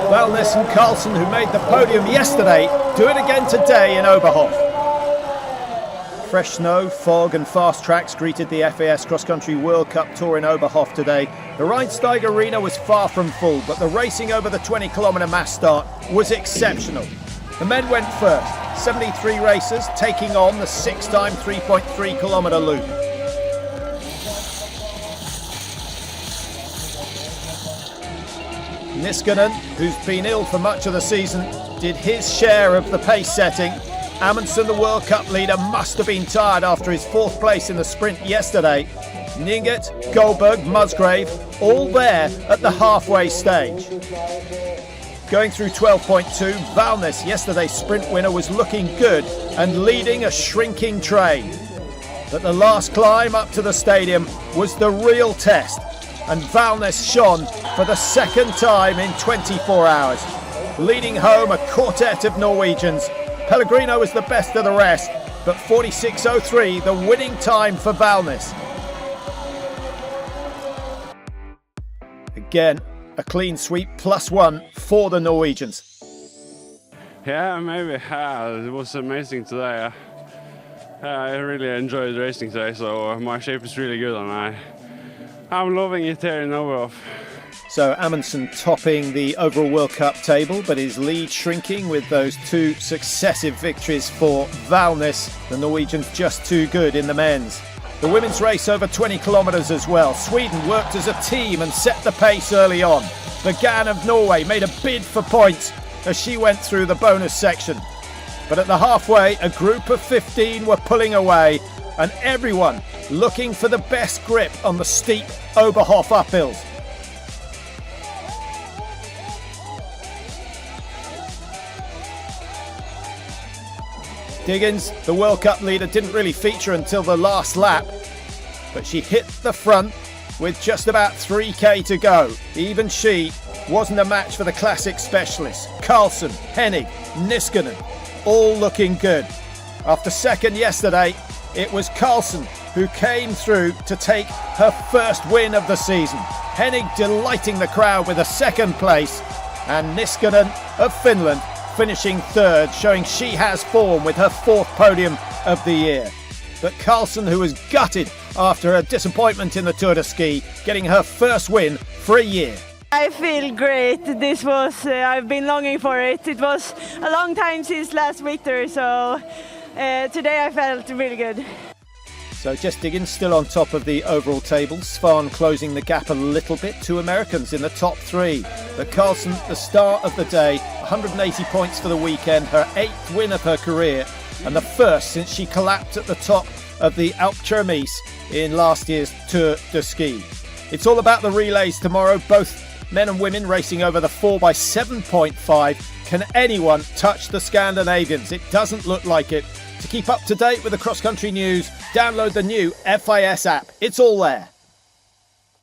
Valnes and Karlsson, who made the podium yesterday, do it again today in Oberhof. Fresh snow, fog and fast tracks greeted the FIS Cross Country World Cup Tour in Oberhof today. The Rheinsteig Arena was far from full, but the racing over the 20-kilometre mass start was exceptional. The men went first, 73 racers taking on the 6-time 3.3 kilometre loop. Niskanen, who's been ill for much of the season, did his share of the pace setting. Amundsen, the World Cup leader, must have been tired after his fourth place in the sprint yesterday. Ninget, Goldberg, Musgrave, all there at the halfway stage. Going through 12.2, Valnes, yesterday's sprint winner, was looking good and leading a shrinking train. But the last climb up to the stadium was the real test, and Valnes shone for the second time in 24 hours, leading home a quartet of Norwegians. Pellegrino was the best of the rest, but 46.03 the winning time for Valnes. Again, a clean sweep +1 for the Norwegians. Yeah, maybe. It was amazing today. I really enjoyed racing today, so my shape is really good and I'm loving it here in Oberhof. So Amundsen topping the overall World Cup table, but his lead shrinking with those two successive victories for Valnes. The Norwegians just too good in the men's. The women's race over 20 kilometres as well. Sweden worked as a team and set the pace early on. Bergan of Norway made a bid for points as she went through the bonus section. But at the halfway, a group of 15 were pulling away, and everyone looking for the best grip on the steep Oberhof uphills. Diggins, the World Cup leader, didn't really feature until the last lap, but she hit the front with just about 3k to go. Even she wasn't a match for the classic specialists. Karlsson, Hennig, Niskanen, all looking good. After second yesterday, it was Karlsson who came through to take her first win of the season. Hennig delighting the crowd with a second place, and Niskanen of Finland finishing third, showing she has form with her fourth podium of the year. But Karlsson, who was gutted after a disappointment in the Tour de Ski, getting her first win for a year. I feel great. This was, I've been longing for it. It was a long time since last victory, so today I felt really good. So Jess Diggins still on top of the overall table. Svan closing the gap a little bit. Two Americans in the top three. But Karlsson, the star of the day, 180 points for the weekend, her 8th win of her career, and the first since she collapsed at the top of the Alpe d'Huez in last year's Tour de Ski. It's all about the relays tomorrow, both men and women racing over the 4x7.5. Can anyone touch the Scandinavians? It doesn't look like it. To keep up to date with the cross-country news, download the new FIS app. It's all there.